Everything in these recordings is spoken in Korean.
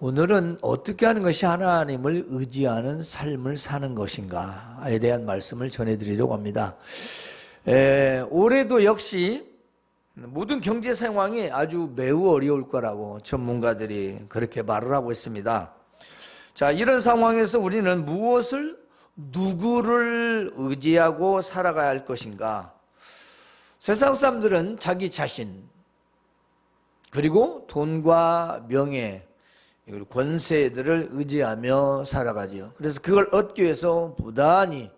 오늘은 어떻게 하는 것이 하나님을 의지하는 삶을 사는 것인가에 대한 말씀을 전해드리려고 합니다. 올해도 역시 모든 경제 상황이 아주 매우 어려울 거라고 전문가들이 그렇게 말을 하고 있습니다. 자, 이런 상황에서 우리는 누구를 의지하고 살아가야 할 것인가? 세상 사람들은 자기 자신, 그리고 돈과 명예, 권세들을 의지하며 살아가죠. 그래서 그걸 얻기 위해서 부단히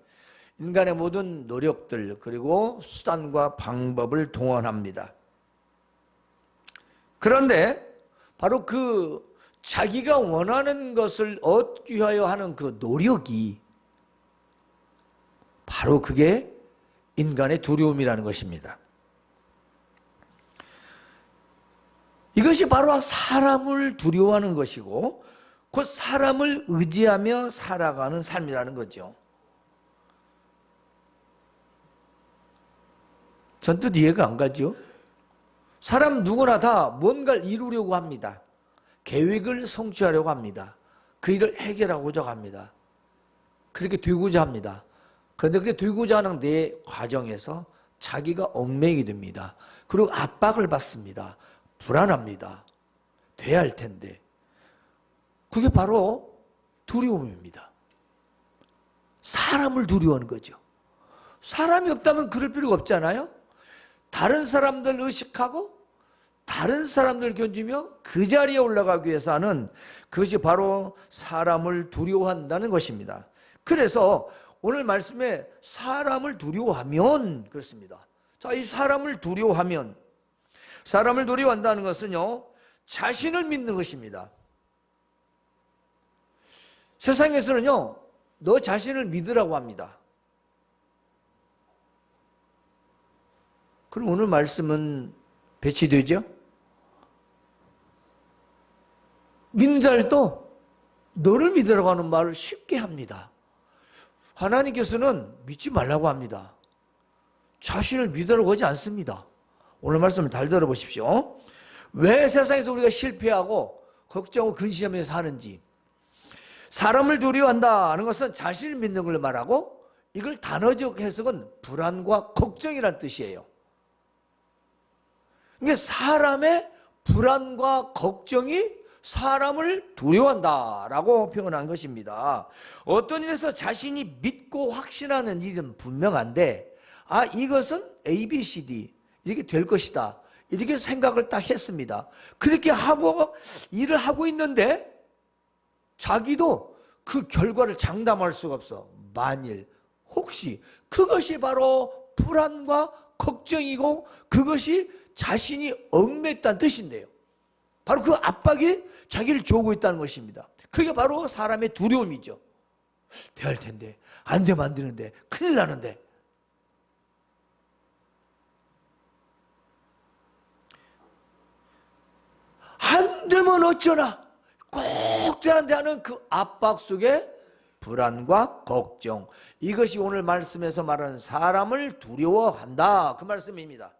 인간의 모든 노력들, 그리고 수단과 방법을 동원합니다. 그런데 바로 그 자기가 원하는 것을 얻기 위하여 하는 그 노력이 바로 그게 인간의 두려움이라는 것입니다. 이것이 바로 사람을 두려워하는 것이고 그 사람을 의지하며 살아가는 삶이라는 거죠. 전뜻 이해가 안 가죠? 사람 누구나 다 뭔가를 이루려고 합니다. 계획을 성취하려고 합니다. 그 일을 해결하고자 합니다. 그렇게 되고자 합니다. 그런데 그렇게 되고자 하는 내 과정에서 자기가 얽매이게 됩니다. 그리고 압박을 받습니다. 불안합니다. 돼야 할 텐데. 그게 바로 두려움입니다. 사람을 두려워하는 거죠. 사람이 없다면 그럴 필요가 없잖아요. 다른 사람들 의식하고 다른 사람들 견디며 그 자리에 올라가기 위해서 하는 그것이 바로 사람을 두려워한다는 것입니다. 그래서 오늘 말씀에 사람을 두려워하면 그렇습니다. 자, 이 사람을 두려워한다는 것은요, 자신을 믿는 것입니다. 세상에서는요, 너 자신을 믿으라고 합니다. 그럼 오늘 말씀은 배치되죠? 믿는 자들도 너를 믿으라고 하는 말을 쉽게 합니다. 하나님께서는 믿지 말라고 합니다. 자신을 믿으라고 하지 않습니다. 오늘 말씀을 잘 들어보십시오. 왜 세상에서 우리가 실패하고 걱정하고 근심하면서 사는지. 사람을 두려워한다는 것은 자신을 믿는 걸 말하고 이걸 단어적 해석은 불안과 걱정이라는 뜻이에요. 그러니까 사람의 불안과 걱정이 사람을 두려워한다라고 표현한 것입니다. 어떤 일에서 자신이 믿고 확신하는 일은 분명한데 이것은 A, B, C, D 이렇게 될 것이다. 이렇게 생각을 딱 했습니다. 그렇게 하고 일을 하고 있는데 자기도 그 결과를 장담할 수가 없어. 만일, 혹시 그것이 바로 불안과 걱정이고 그것이 자신이 얽매였다는 뜻인데요. 바로 그 압박이 자기를 조우고 있다는 것입니다. 그게 바로 사람의 두려움이죠. 돼야 할 텐데, 안 되면 안 되는데, 큰일 나는데. 안 되면 어쩌나 꼭 되는데 하는 그 압박 속에 불안과 걱정, 이것이 오늘 말씀에서 말하는 사람을 두려워한다 그 말씀입니다.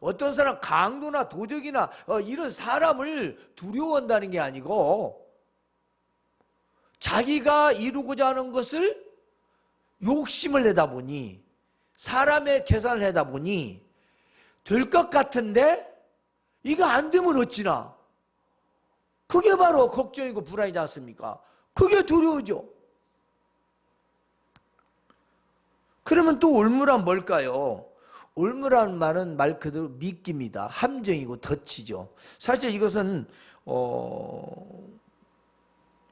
어떤 사람 강도나 도적이나 이런 사람을 두려워한다는 게 아니고 자기가 이루고자 하는 것을 욕심을 내다 보니 사람의 계산을 하다 보니 될 것 같은데 이거 안 되면 어찌나. 그게 바로 걱정이고 불안이지 않습니까? 그게 두려우죠. 그러면 또 올무란 뭘까요? 올무라는 말은 말 그대로 미끼입니다. 함정이고 덫이죠. 사실 이것은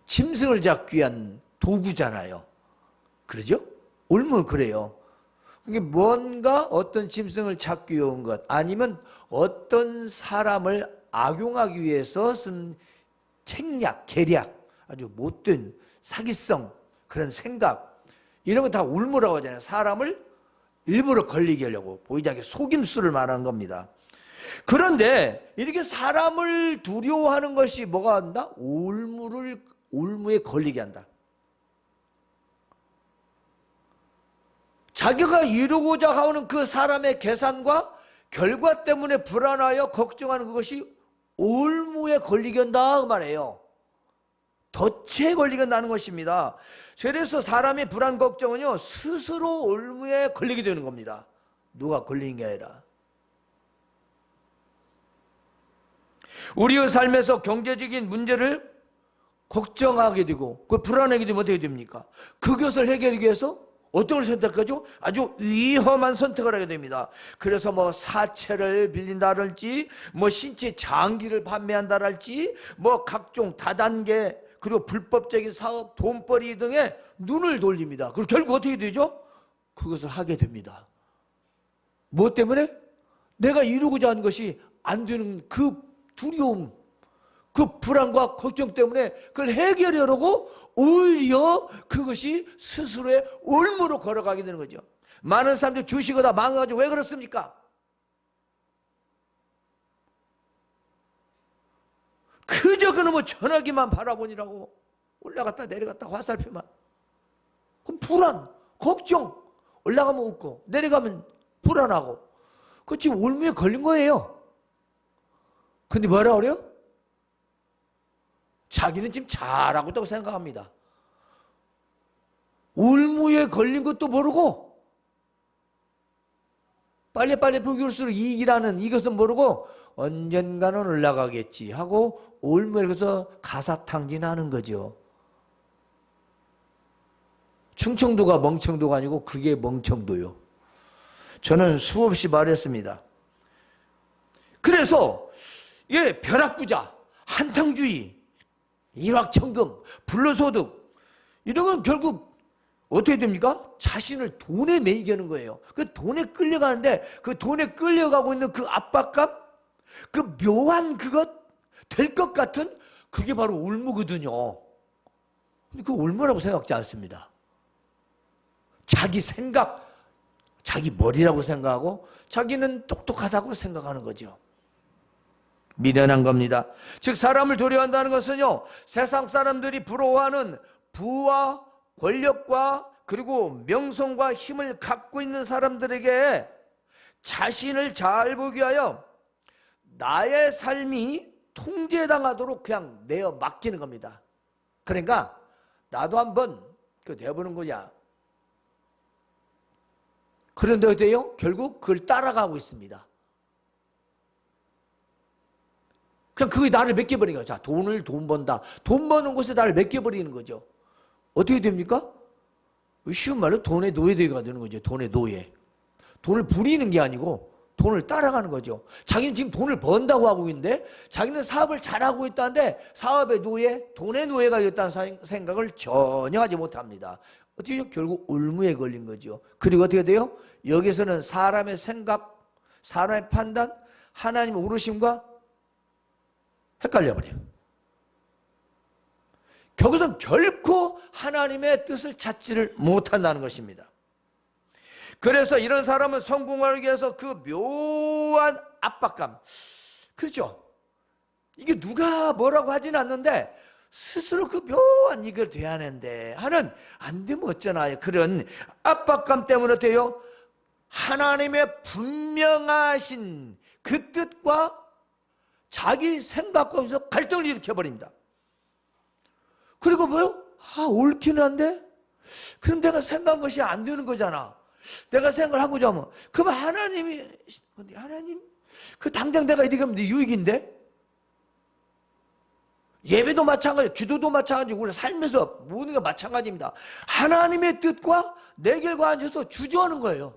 짐승을 잡기 위한 도구잖아요. 그러죠? 올무는 그래요. 그게 뭔가 어떤 짐승을 잡기 위한 것 아니면 어떤 사람을 악용하기 위해서 쓴 책략, 계략, 아주 못된 사기성 그런 생각 이런 거 다 올무라고 하잖아요. 사람을 일부러 걸리게 하려고 보이지 않게 속임수를 말하는 겁니다. 그런데 이렇게 사람을 두려워하는 것이 뭐가 한다? 올무에 걸리게 한다. 자기가 이루고자 하는 그 사람의 계산과 결과 때문에 불안하여 걱정하는 그것이 올무에 걸리게 한다 그 말이에요. 덫에 걸리게 나는 것입니다. 그래서 사람의 불안 걱정은요, 스스로 올무에 걸리게 되는 겁니다. 누가 걸리는 게 아니라. 우리의 삶에서 경제적인 문제를 걱정하게 되고 그 불안하게 되면 어떻게 됩니까? 그것을 해결하기 위해서 어떤 걸 선택하죠? 아주 위험한 선택을 하게 됩니다. 그래서 뭐 사채를 빌린다랄지, 뭐 신체 장기를 판매한다랄지, 뭐 각종 다단계 그리고 불법적인 사업, 돈벌이 등에 눈을 돌립니다. 그리고 결국 어떻게 되죠? 그것을 하게 됩니다. 무엇 때문에? 내가 이루고자 하는 것이 안 되는 그 두려움, 그 불안과 걱정 때문에 그걸 해결하려고 오히려 그것이 스스로의 올무로 걸어가게 되는 거죠. 많은 사람들이 주식을 다 망해가지고 왜 그렇습니까? 그저 그놈의 전화기만 바라보니라고 올라갔다 내려갔다 화살표만. 그럼 불안, 걱정, 올라가면 웃고 내려가면 불안하고 그 지금 올무에 걸린 거예요. 근데 뭐라 그래요? 자기는 지금 잘하고 있다고 생각합니다. 올무에 걸린 것도 모르고 빨리빨리 부길수록 이익이라는 이것은 모르고 언젠가는 올라가겠지 하고 올무에 걸려서 가사탕진하는 거죠. 충청도가 멍청도가 아니고 그게 멍청도요. 저는 수없이 말했습니다. 그래서 벼락부자, 한탕주의, 일확천금, 불로소득 이런 건 결국 어떻게 됩니까? 자신을 돈에 매이게 하는 거예요. 그 돈에 끌려가는데 그 돈에 끌려가고 있는 그 압박감, 그 묘한 그것, 될 것 같은 그게 바로 올무거든요. 그 올무라고 생각지 않습니다. 자기 생각, 자기 머리라고 생각하고 자기는 똑똑하다고 생각하는 거죠. 미련한 겁니다. 즉 사람을 두려워한다는 것은요, 세상 사람들이 부러워하는 부와 권력과 그리고 명성과 힘을 갖고 있는 사람들에게 자신을 잘 보기 위하여 나의 삶이 통제당하도록 그냥 내어 맡기는 겁니다. 그러니까 나도 한번 되어보는 거냐. 그런데 어때요? 결국 그걸 따라가고 있습니다. 그냥 그게 나를 맡겨버리는 거죠. 자, 돈 번다. 돈 버는 곳에 나를 맡겨버리는 거죠. 어떻게 됩니까? 쉬운 말로 돈의 노예되가 되는 거죠. 돈의 노예. 돈을 부리는 게 아니고 돈을 따라가는 거죠. 자기는 지금 돈을 번다고 하고 있는데 자기는 사업을 잘하고 있다는데 사업의 노예, 돈의 노예가 되었다는 생각을 전혀 하지 못합니다. 어떻게 해요? 결국 올무에 걸린 거죠. 그리고 어떻게 돼요? 여기서는 사람의 생각, 사람의 판단, 하나님의 오르심과 헷갈려버려요. 거기서 결코 하나님의 뜻을 찾지를 못한다는 것입니다. 그래서 이런 사람은 성공하기 위해서 그 묘한 압박감, 그렇죠? 이게 누가 뭐라고 하진 않는데 스스로 그 묘한 이걸 돼야 하는데 하는 안 되면 어쩌나요? 그런 압박감 때문에 돼요. 하나님의 분명하신 그 뜻과 자기 생각과 여기서 갈등을 일으켜버립니다. 그리고 뭐요? 옳기는 한데 그럼 내가 생각한 것이 안 되는 거잖아. 내가 생각을 하고자 하면 그럼 하나님 그 당장 내가 이렇게 하면 유익인데? 예배도 마찬가지, 기도도 마찬가지고 우리 삶에서 모든 게 마찬가지입니다. 하나님의 뜻과 내 결과 앉아서 주저하는 거예요.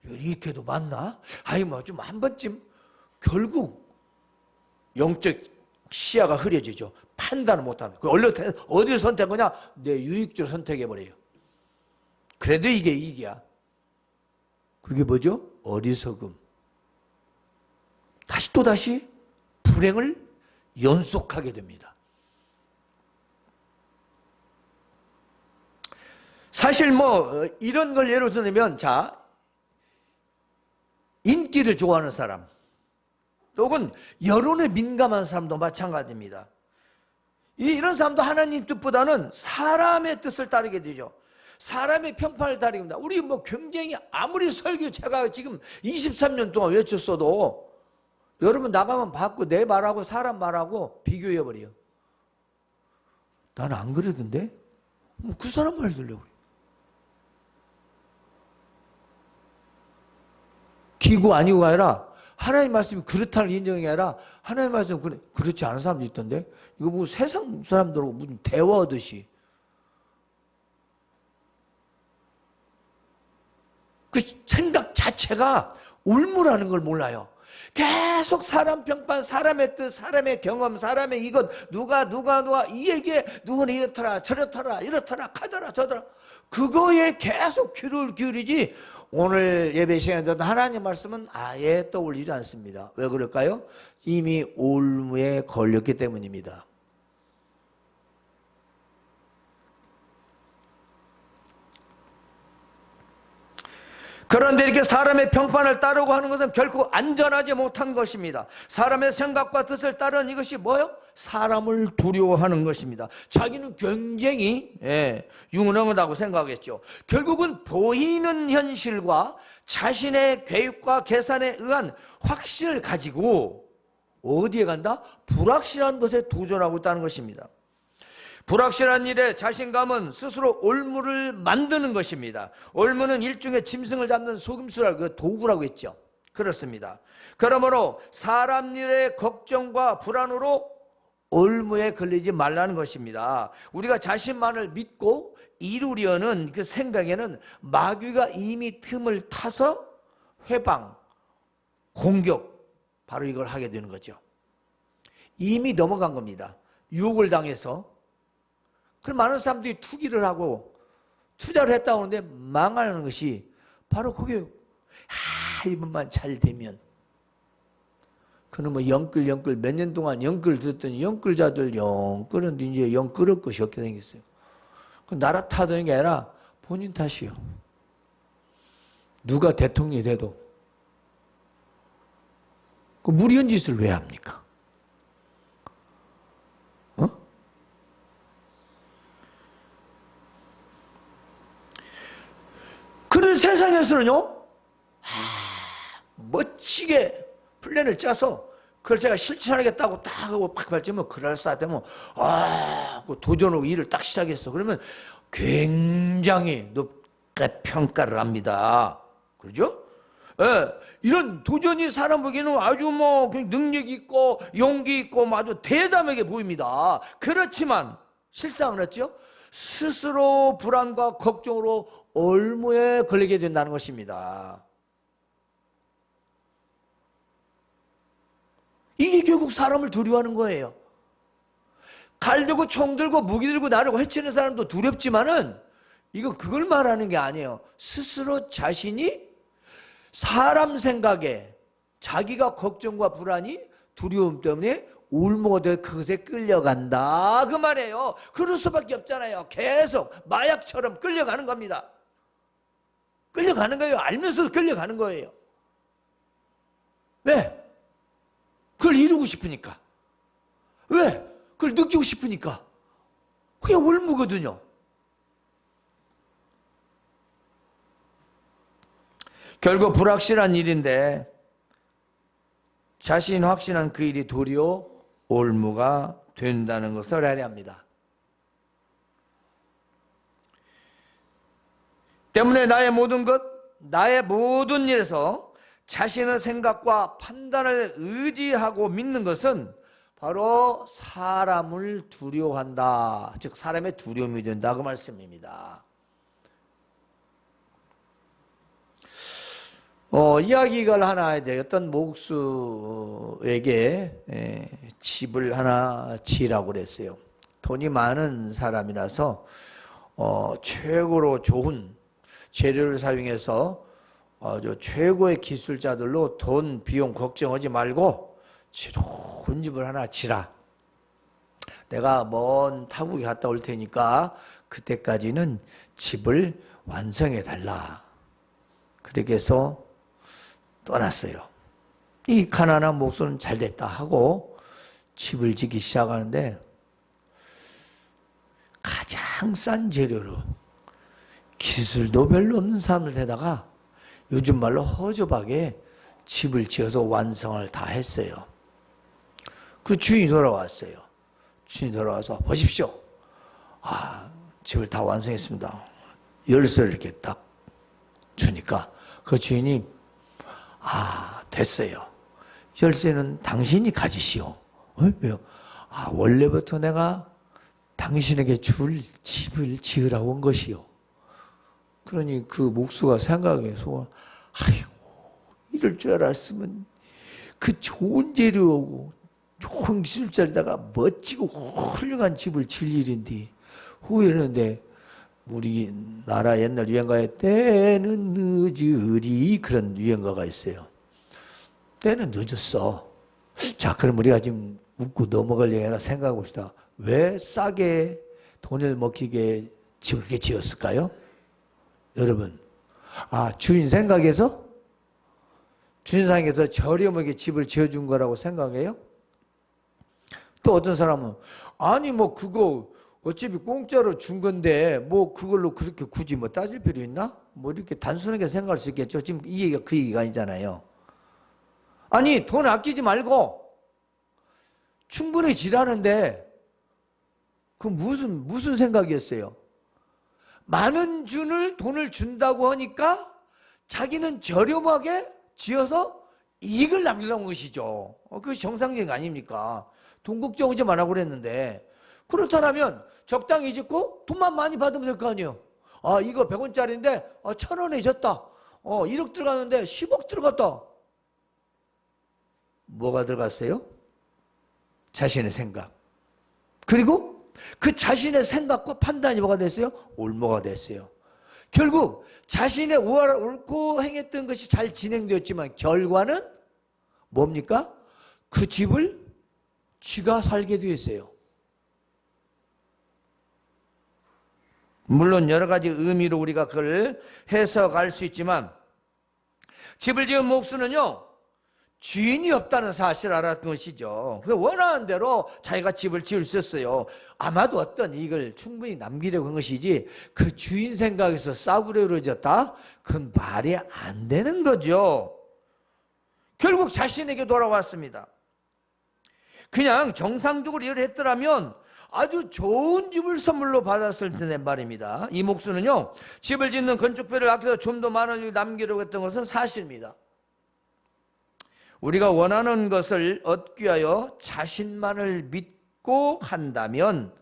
이렇게도 맞나? 뭐 좀 한 번쯤 결국 영적 시야가 흐려지죠. 판단을 못합니다. 어디를 선택하냐? 내 유익적으로 선택해버려요. 그래도 이게 이익이야. 그게 뭐죠? 어리석음. 또다시 불행을 연속하게 됩니다. 사실 이런 걸 예로 들면 인기를 좋아하는 사람 또는 여론에 민감한 사람도 마찬가지입니다. 이런 사람도 하나님 뜻보다는 사람의 뜻을 따르게 되죠. 사람의 평판을 따르게 됩니다. 우리 굉장히 아무리 설교 제가 지금 23년 동안 외쳤어도 여러분 나가면 받고 내 말하고 사람 말하고 비교해버려요. 나는 안 그러던데? 그 사람 말 들려고 그래. 기고 아니고가 아니라 하나님 말씀이 그렇다는 인정이 아니라 하나님 말씀은 그렇지 않은 사람도 있던데? 이거 뭐 세상 사람들하고 무슨 대화하듯이. 그 생각 자체가 울무라는 걸 몰라요. 계속 사람 평판, 사람의 뜻, 사람의 경험, 사람의 이것, 누가 이 얘기에 누구는 이렇더라 저렇더라 이렇더라 카더라 저더라, 그거에 계속 귀를 기울이지 오늘 예배 시간에 듣던 하나님 말씀은 아예 떠올리지 않습니다. 왜 그럴까요? 이미 올무에 걸렸기 때문입니다. 그런데 이렇게 사람의 평판을 따르고 하는 것은 결코 안전하지 못한 것입니다. 사람의 생각과 뜻을 따르는 이것이 뭐예요? 사람을 두려워하는 것입니다. 자기는 굉장히 유능하다고 생각했죠. 결국은 보이는 현실과 자신의 계획과 계산에 의한 확신을 가지고 어디에 간다? 불확실한 것에 도전하고 있다는 것입니다. 불확실한 일에 자신감은 스스로 올무를 만드는 것입니다. 올무는 일종의 짐승을 잡는 속임수라고 그 도구라고 했죠. 그렇습니다. 그러므로 사람 일의 걱정과 불안으로 올무에 걸리지 말라는 것입니다. 우리가 자신만을 믿고 이루려는 그 생각에는 마귀가 이미 틈을 타서 회방, 공격, 바로 이걸 하게 되는 거죠. 이미 넘어간 겁니다. 유혹을 당해서. 그럼 많은 사람들이 투기를 하고 투자를 했다고 하는데 망하는 것이 바로 그게 이번만 잘 되면, 그는 뭐 영끌 몇 년 동안 영끌 듣더니 영끌자들 영끌은 이제 영끌을 것이 없게 생겼어요. 그 나라 탓하는 게 아니라 본인 탓이요. 누가 대통령이 돼도 그 무리한 짓을 왜 합니까? 그런 세상에서는요, 멋지게 플랜을 짜서 그걸 제가 실천하겠다고 딱 하고 팍 발치면 그럴싸하다면 도전하고 일을 딱 시작했어. 그러면 굉장히 높게 평가를 합니다. 그렇죠? 이런 도전이 사람 보기에는 아주 뭐 능력 있고 용기 있고 아주 대담하게 보입니다. 그렇지만 실상은 어찌요? 스스로 불안과 걱정으로 올무에 걸리게 된다는 것입니다. 이게 결국 사람을 두려워하는 거예요. 칼 들고 총 들고 무기 들고 나르고 해치는 사람도 두렵지만은 이거 그걸 말하는 게 아니에요. 스스로 자신이 사람 생각에 자기가 걱정과 불안이 두려움 때문에 올무가 돼 그것에 끌려간다 그 말이에요. 그럴 수밖에 없잖아요. 계속 마약처럼 끌려가는 겁니다. 끌려가는 거예요. 알면서도 끌려가는 거예요. 왜? 그걸 이루고 싶으니까. 왜? 그걸 느끼고 싶으니까. 그게 올무거든요. 결국 불확실한 일인데 자신 확신한 그 일이 도리어 올무가 된다는 것을 알아야 합니다. 때문에 나의 모든 것, 나의 모든 일에서 자신의 생각과 판단을 의지하고 믿는 것은 바로 사람을 두려워한다. 즉 사람의 두려움이 된다 그 말씀입니다. 이야기가 하나 이제 어떤 목수에게 집을 하나 지으라고 그랬어요. 돈이 많은 사람이라서 최고로 좋은 재료를 사용해서 최고의 기술자들로 돈 비용 걱정하지 말고 좋은 집을 하나 지라. 내가 먼 타국에 갔다 올 테니까 그때까지는 집을 완성해 달라. 그렇게 해서 떠났어요. 이 가난한 목수는 잘 됐다 하고 집을 짓기 시작하는데 가장 싼 재료로 기술도 별로 없는 사람을 데다가 요즘 말로 허접하게 집을 지어서 완성을 다 했어요. 그 주인이 돌아왔어요. 주인이 돌아와서 보십시오. 집을 다 완성했습니다. 열쇠를 이렇게 딱 주니까 그 주인이 됐어요. 열쇠는 당신이 가지시오. 왜요? 원래부터 내가 당신에게 줄 집을 지으라고 온 것이요. 그러니 그 목수가 생각해서 아이고 이럴 줄 알았으면 그 좋은 재료고 좋은 기술자리다가 멋지고 훌륭한 집을 지을 일인데 후회했는데 우리 나라 옛날 유행가에 때는 늦으리 그런 유행가가 있어요. 때는 늦었어. 자, 그럼 우리가 지금 웃고 넘어갈 얘기 하나 생각해 봅시다. 왜 싸게 돈을 먹히게 집을 그렇게 지었을까요? 여러분, 주인 생각해서 저렴하게 집을 지어준 거라고 생각해요? 또 어떤 사람은 아니 뭐 그거 어차피 공짜로 준 건데 뭐 그걸로 그렇게 굳이 뭐 따질 필요 있나? 뭐 이렇게 단순하게 생각할 수 있겠죠. 지금 이 얘기가 그 얘기가 아니잖아요. 아니 돈 아끼지 말고 충분히 지라는데 그 무슨 생각이었어요? 많은 돈을 준다고 하니까 자기는 저렴하게 지어서 이익을 남기려는 것이죠. 그것이 정상적인 거 아닙니까? 돈 걱정을 좀 안 하고 그랬는데 그렇다면 적당히 짓고 돈만 많이 받으면 될 거 아니에요. 이거 100원짜리인데 1,000원에 졌다. 1억 들어갔는데 10억 들어갔다. 뭐가 들어갔어요? 자신의 생각. 그리고 그 자신의 생각과 판단이 뭐가 됐어요? 올무가 됐어요. 결국 자신의 옳고 행했던 것이 잘 진행되었지만 결과는 뭡니까? 그 집을 쥐가 살게 되었어요. 물론 여러 가지 의미로 우리가 그걸 해석할 수 있지만 집을 지은 목수는요 주인이 없다는 사실을 알았던 것이죠. 원하는 대로 자기가 집을 지을 수 있었어요. 아마도 어떤 이익을 충분히 남기려고 한 것이지 그 주인 생각에서 싸구려졌다? 그건 말이 안 되는 거죠. 결국 자신에게 돌아왔습니다. 그냥 정상적으로 일을 했더라면 아주 좋은 집을 선물로 받았을 텐데 말입니다. 이 목수는요 집을 짓는 건축비를 아껴서 좀 더 많은 일을 남기려고 했던 것은 사실입니다. 우리가 원하는 것을 얻기 위하여 자신만을 믿고 한다면,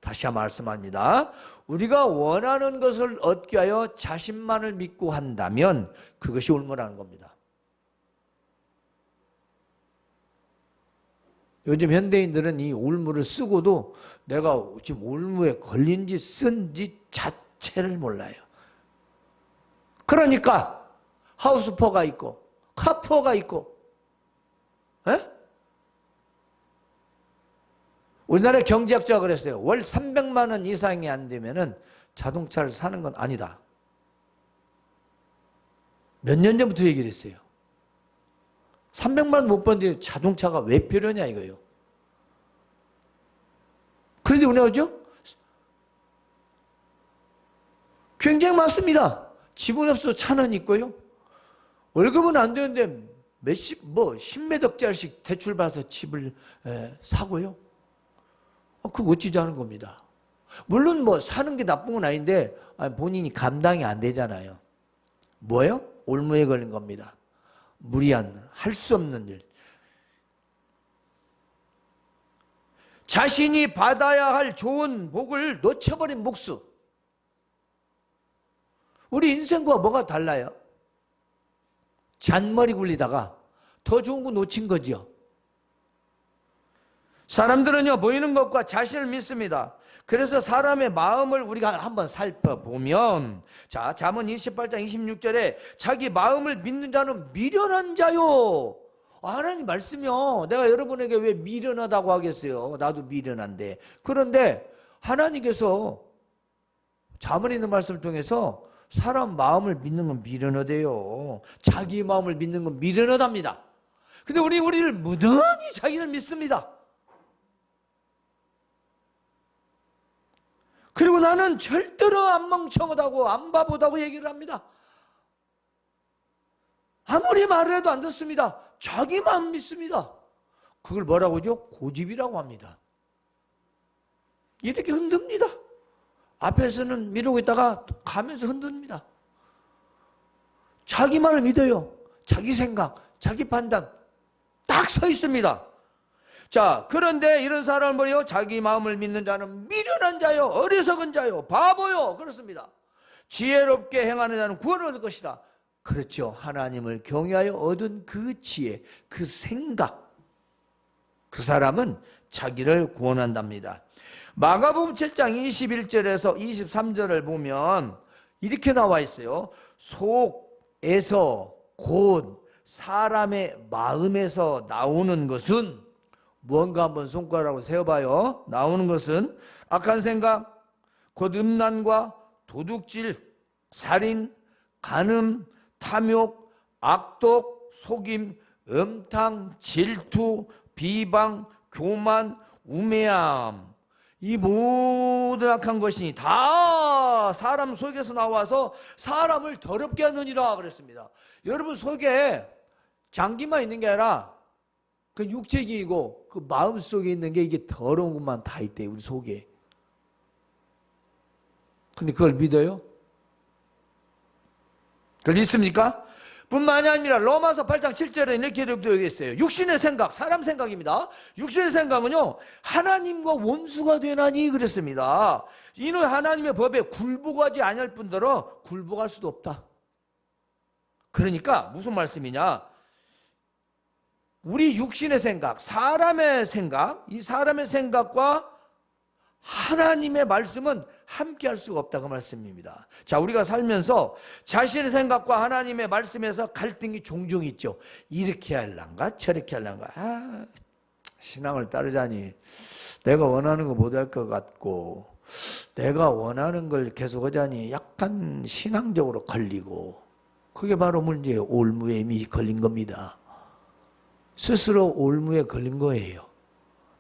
다시 한번 말씀합니다. 우리가 원하는 것을 얻기 위하여 자신만을 믿고 한다면 그것이 올무라는 겁니다. 요즘 현대인들은 이 올무를 쓰고도 내가 지금 올무에 걸린지 쓴지 자체를 몰라요. 그러니까 하우스포가 있고 카푸어가 있고, 에? 우리나라 경제학자가 그랬어요. 월 300만 원 이상이 안 되면은 자동차를 사는 건 아니다. 몇 년 전부터 얘기를 했어요. 300만 원 못 버는데 자동차가 왜 필요냐 이거예요. 그런데 우리가 그죠? 굉장히 많습니다. 집은 없어 차는 있고요. 월급은 안 되는데 십몇 억짜리씩 대출 받아서 집을 사고요. 그거 어찌지 않은 겁니다. 물론 사는 게 나쁜 건 아닌데 본인이 감당이 안 되잖아요. 뭐예요? 올무에 걸린 겁니다. 무리한, 할 수 없는 일. 자신이 받아야 할 좋은 복을 놓쳐버린 목수. 우리 인생과 뭐가 달라요? 잔머리 굴리다가 더 좋은 거 놓친 거죠. 사람들은요 보이는 것과 자신을 믿습니다. 그래서 사람의 마음을 우리가 한번 살펴보면, 자, 잠언 28장 26절에 자기 마음을 믿는 자는 미련한 자요. 하나님 말씀이요. 내가 여러분에게 왜 미련하다고 하겠어요? 나도 미련한데. 그런데 하나님께서 잠언에 있는 말씀을 통해서 사람 마음을 믿는 건 미련하대요. 자기 마음을 믿는 건 미련하답니다. 근데 우리를 무던히 자기를 믿습니다. 그리고 나는 절대로 안 멍청하다고 안 바보다고 얘기를 합니다. 아무리 말을 해도 안 듣습니다. 자기만 믿습니다. 그걸 뭐라고 하죠? 고집이라고 합니다. 이렇게 흔듭니다. 앞에서는 미루고 있다가 가면서 흔듭니다. 자기만을 믿어요. 자기 생각, 자기 판단 딱 서 있습니다. 자, 그런데 이런 사람은 뭐예요? 자기 마음을 믿는 자는 미련한 자요, 어리석은 자요, 바보요. 그렇습니다. 지혜롭게 행하는 자는 구원을 얻을 것이다. 그렇죠. 하나님을 경외하여 얻은 그 지혜, 그 생각, 그 사람은 자기를 구원한답니다. 마가복음 7장 21절에서 23절을 보면 이렇게 나와 있어요. 속에서 곧 사람의 마음에서 나오는 것은 무언가 한번 손가락으로 세어봐요. 나오는 것은 악한 생각, 곧 음란과 도둑질, 살인, 간음, 탐욕, 악독, 속임, 음탕, 질투, 비방, 교만, 우매함. 이 모든 악한 것이 다 사람 속에서 나와서 사람을 더럽게 하느니라 그랬습니다. 여러분 속에 장기만 있는 게 아니라 그 육체기이고 그 마음 속에 있는 게 이게 더러운 것만 다 있대, 우리 속에. 근데 그걸 믿어요? 그걸 믿습니까? 뿐만이 아니라 로마서 8장 7절에 이렇게 되어 있어요. 육신의 생각, 사람 생각입니다. 육신의 생각은요, 하나님과 원수가 되나니 그랬습니다. 이는 하나님의 법에 굴복하지 아니할 뿐더러 굴복할 수도 없다. 그러니까 무슨 말씀이냐? 우리 육신의 생각, 사람의 생각, 이 사람의 생각과 하나님의 말씀은 함께 할 수가 없다, 그 말씀입니다. 자, 우리가 살면서 자신의 생각과 하나님의 말씀에서 갈등이 종종 있죠. 이렇게 할란가 저렇게 할란가. 신앙을 따르자니 내가 원하는 거 못 할 것 같고, 내가 원하는 걸 계속 하자니 약간 신앙적으로 걸리고, 그게 바로 문제예요. 올무에 이미 걸린 겁니다. 스스로 올무에 걸린 거예요.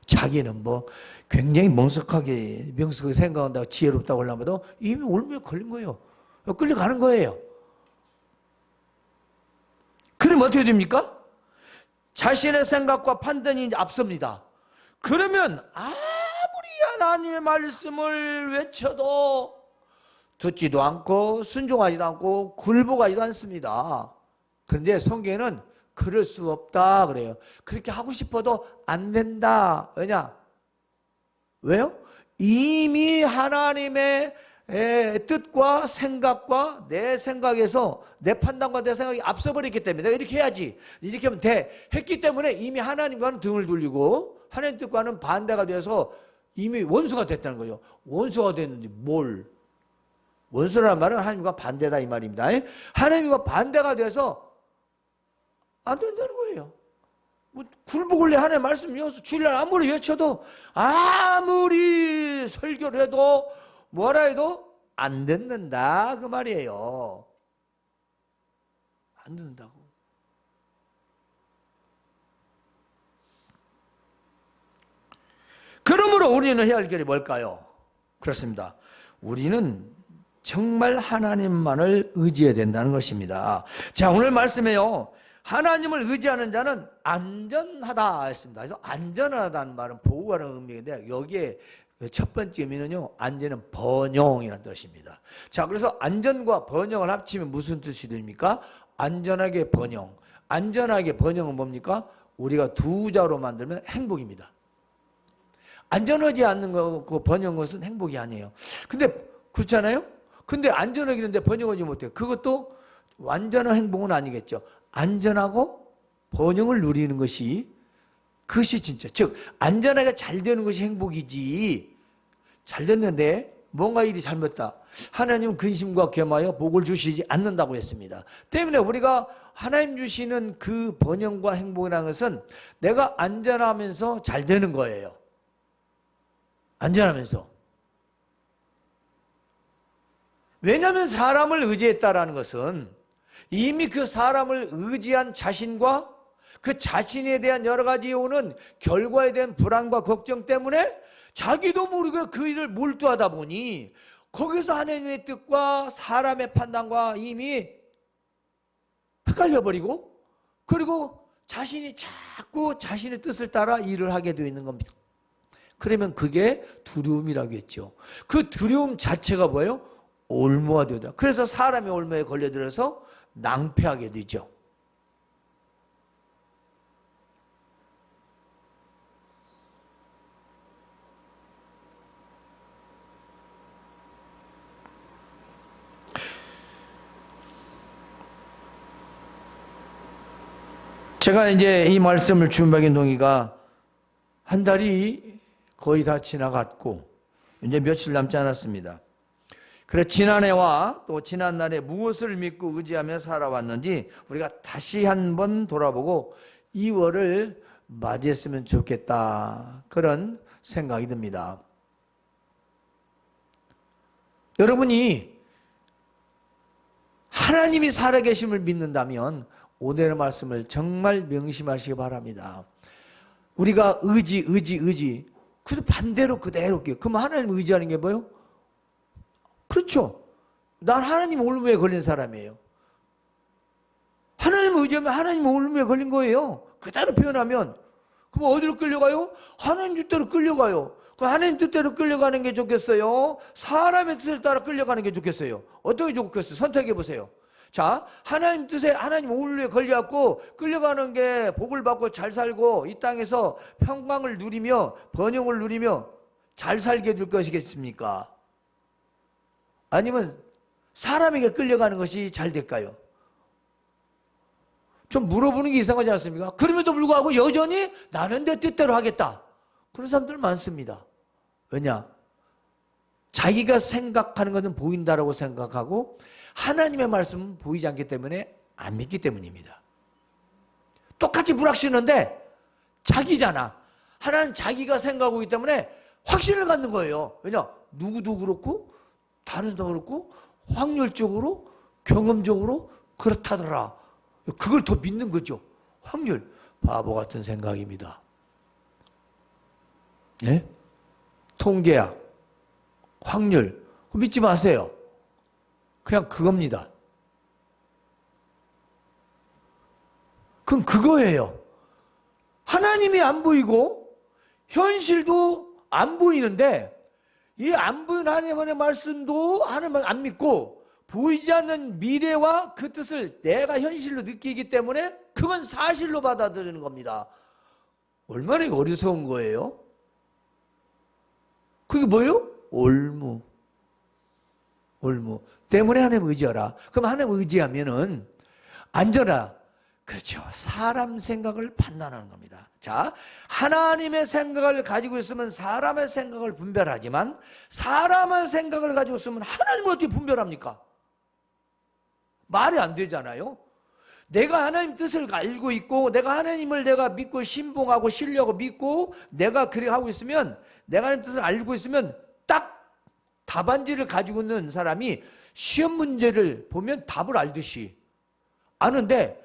자기는 뭐 굉장히 명석하게 생각한다고 지혜롭다고 하려면 이미 올무에 걸린 거예요. 끌려가는 거예요. 그러면 어떻게 됩니까? 자신의 생각과 판단이 이제 앞섭니다. 그러면 아무리 하나님의 말씀을 외쳐도 듣지도 않고 순종하지도 않고 굴복하지도 않습니다. 그런데 성경에는 그럴 수 없다 그래요. 그렇게 하고 싶어도 안 된다. 왜요? 이미 하나님의 뜻과 생각과 내 생각에서 내 판단과 내 생각이 앞서버렸기 때문에 내가 이렇게 해야지, 이렇게 하면 돼 했기 때문에 이미 하나님과는 등을 돌리고 하나님 뜻과는 반대가 돼서 이미 원수가 됐다는 거예요. 원수가 됐는데 뭘? 원수라는 말은 하나님과 반대다 이 말입니다. 하나님과 반대가 돼서 안 된다는 거예요. 뭐 굴복을 해 하나님의 말씀 이어서 주일날 아무리 외쳐도, 아무리 설교를 해도 뭐라 해도 안 듣는다 그 말이에요. 안 듣는다고. 그러므로 우리는 해야 할 길이 뭘까요? 그렇습니다. 우리는 정말 하나님만을 의지해야 된다는 것입니다. 자, 오늘 말씀에요, 하나님을 의지하는 자는 안전하다 했습니다. 그래서 안전하다는 말은 보호하는 의미인데, 여기에 첫 번째 의미는요, 안전은 번영이라는 뜻입니다. 자, 그래서 안전과 번영을 합치면 무슨 뜻이 됩니까? 안전하게 번영. 안전하게 번영은 뭡니까? 우리가 두 자로 만들면 행복입니다. 안전하지 않는 거, 그 번영 것은 행복이 아니에요. 근데 그렇잖아요? 근데 안전하기는데 번영하지 못해요. 그것도 완전한 행복은 아니겠죠. 안전하고 번영을 누리는 것이, 그것이 진짜, 즉 안전하게 잘 되는 것이 행복이지. 잘 됐는데 뭔가 일이 잘못됐다, 하나님은 근심과 겸하여 복을 주시지 않는다고 했습니다. 때문에 우리가 하나님 주시는 그 번영과 행복이라는 것은 내가 안전하면서 잘 되는 거예요. 안전하면서. 왜냐하면 사람을 의지했다라는 것은 이미 그 사람을 의지한 자신과 그 자신에 대한 여러 가지 오는 결과에 대한 불안과 걱정 때문에 자기도 모르게 그 일을 몰두하다 보니 거기서 하나님의 뜻과 사람의 판단과 이미 헷갈려버리고, 그리고 자신이 자꾸 자신의 뜻을 따라 일을 하게 되어 있는 겁니다. 그러면 그게 두려움이라고 했죠. 그 두려움 자체가 뭐예요? 올무화되다. 그래서 사람이 올무에 걸려들어서 낭패하게 되죠. 제가 이제 이 말씀을 준비하게 동의가 한 달이 거의 다 지나갔고 이제 며칠 남지 않았습니다. 그래 지난해와 또 지난날에 무엇을 믿고 의지하며 살아왔는지 우리가 다시 한번 돌아보고 2월을 맞이했으면 좋겠다, 그런 생각이 듭니다. 여러분이 하나님이 살아계심을 믿는다면 오늘의 말씀을 정말 명심하시기 바랍니다. 우리가 의지. 그래서 반대로 그대로 할게요. 그럼 하나님 의지하는 게 뭐예요? 그렇죠. 난 하나님 올무에 걸린 사람이에요. 하나님 의지하면 하나님 올무에 걸린 거예요. 그대로 표현하면. 그럼 어디로 끌려가요? 하나님 뜻대로 끌려가요. 그럼 하나님 뜻대로 끌려가는 게 좋겠어요? 사람의 뜻을 따라 끌려가는 게 좋겠어요? 어떤 게 좋겠어요? 선택해 보세요. 자, 하나님 뜻에 하나님 올무에 걸려갖고 끌려가는 게 복을 받고 잘 살고 이 땅에서 평강을 누리며 번영을 누리며 잘 살게 될 것이겠습니까? 아니면 사람에게 끌려가는 것이 잘 될까요? 좀 물어보는 게 이상하지 않습니까? 그럼에도 불구하고 여전히 나는 내 뜻대로 하겠다, 그런 사람들 많습니다. 왜냐? 자기가 생각하는 것은 보인다라고 생각하고 하나님의 말씀은 보이지 않기 때문에 안 믿기 때문입니다. 똑같이 불확신한데 자기잖아. 하나는 자기가 생각하고 있기 때문에 확신을 갖는 거예요. 왜냐? 누구도 그렇고 다른 사람도 그렇고 확률적으로 경험적으로 그렇다더라. 그걸 더 믿는 거죠. 확률. 바보 같은 생각입니다. 예? 통계학, 확률, 믿지 마세요. 그냥 그겁니다. 그건 그거예요. 하나님이 안 보이고 현실도 안 보이는데 이 안 보이는 하나님의 말씀도 하나님을 안 믿고 보이지 않는 미래와 그 뜻을 내가 현실로 느끼기 때문에 그건 사실로 받아들이는 겁니다. 얼마나 어리석은 거예요? 그게 뭐예요? 올무. 때문에 하나님 의지하라. 그럼 하나님 의지하면은 앉아라. 그렇죠. 사람 생각을 판단하는 겁니다. 자, 하나님의 생각을 가지고 있으면 사람의 생각을 분별하지만 사람의 생각을 가지고 있으면 하나님을 어떻게 분별합니까? 말이 안 되잖아요. 내가 하나님 뜻을 알고 있고 내가 하나님을 내가 믿고 신봉하고 신뢰하고 믿고 내가 그렇게 하고 있으면 내가 하나님 뜻을 알고 있으면 딱 답안지를 가지고 있는 사람이 시험 문제를 보면 답을 알듯이 아는데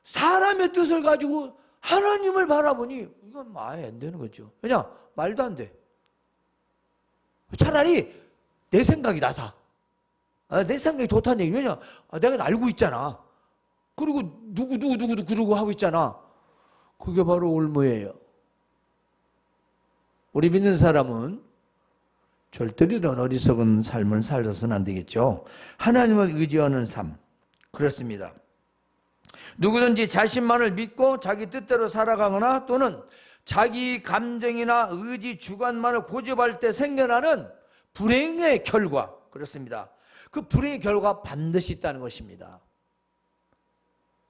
사람의 뜻을 가지고 하나님을 바라보니 이건 아예 안 되는 거죠. 왜냐? 말도 안 돼. 차라리 내 생각이 나사. 내 생각이 좋다는 얘기. 왜냐? 내가 알고 있잖아. 그리고 누구도 그러고 하고 있잖아. 그게 바로 올무예요. 우리 믿는 사람은 절대로 이런 어리석은 삶을 살아서는 안 되겠죠. 하나님을 의지하는 삶. 그렇습니다. 누구든지 자신만을 믿고 자기 뜻대로 살아가거나 또는 자기 감정이나 의지 주관만을 고집할 때 생겨나는 불행의 결과. 그렇습니다. 그 불행의 결과가 반드시 있다는 것입니다.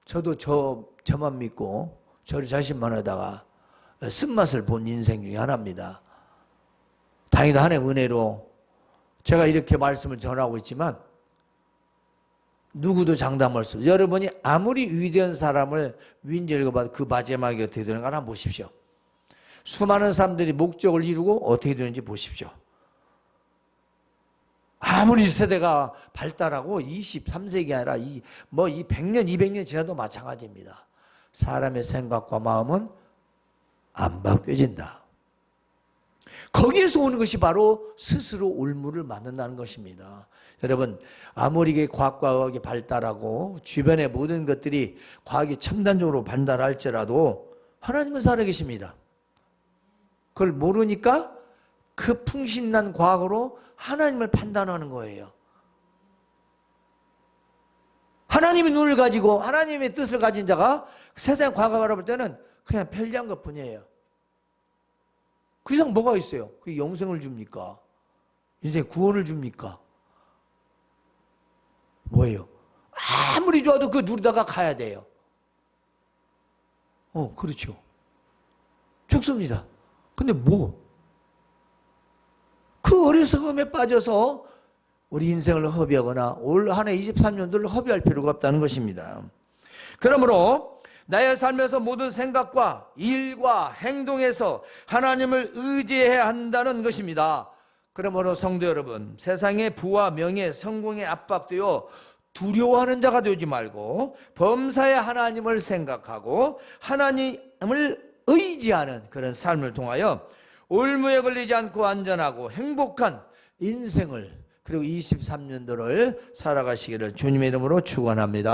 저도 저만 믿고 저를 자신만 하다가 쓴맛을 본 인생 중에 하나입니다. 다행히도 하나님의 은혜로 제가 이렇게 말씀을 전하고 있지만 누구도 장담할 수 없어요. 여러분이 아무리 위대한 사람을 윈젤과 봐도 그 마지막에 어떻게 되는가 한번 보십시오. 수많은 사람들이 목적을 이루고 어떻게 되는지 보십시오. 아무리 세대가 발달하고 23세기 아니라 이 100년, 200년 지나도 마찬가지입니다. 사람의 생각과 마음은 안 바뀌어진다. 거기에서 오는 것이 바로 스스로 올무를 만든다는 것입니다. 여러분, 아무리 과학이 발달하고 주변의 모든 것들이 과학이 첨단적으로 발달할지라도 하나님은 살아계십니다. 그걸 모르니까 그 풍신난 과학으로 하나님을 판단하는 거예요. 하나님의 눈을 가지고 하나님의 뜻을 가진 자가 세상 과학을 바라볼 때는 그냥 편리한 것 뿐이에요. 그 이상 뭐가 있어요? 그게 영생을 줍니까? 인생 구원을 줍니까? 뭐예요? 아무리 좋아도 그 누리다가 가야 돼요. 그렇죠. 죽습니다. 근데 그 어리석음에 빠져서 우리 인생을 허비하거나 올 한 해 23년도를 허비할 필요가 없다는 것입니다. 그러므로 나의 삶에서 모든 생각과 일과 행동에서 하나님을 의지해야 한다는 것입니다. 그러므로 성도 여러분, 세상의 부와 명예, 성공에 압박되어 두려워하는 자가 되지 말고 범사의 하나님을 생각하고 하나님을 의지하는 그런 삶을 통하여 올무에 걸리지 않고 안전하고 행복한 인생을 그리고 23년도를 살아가시기를 주님의 이름으로 축원합니다.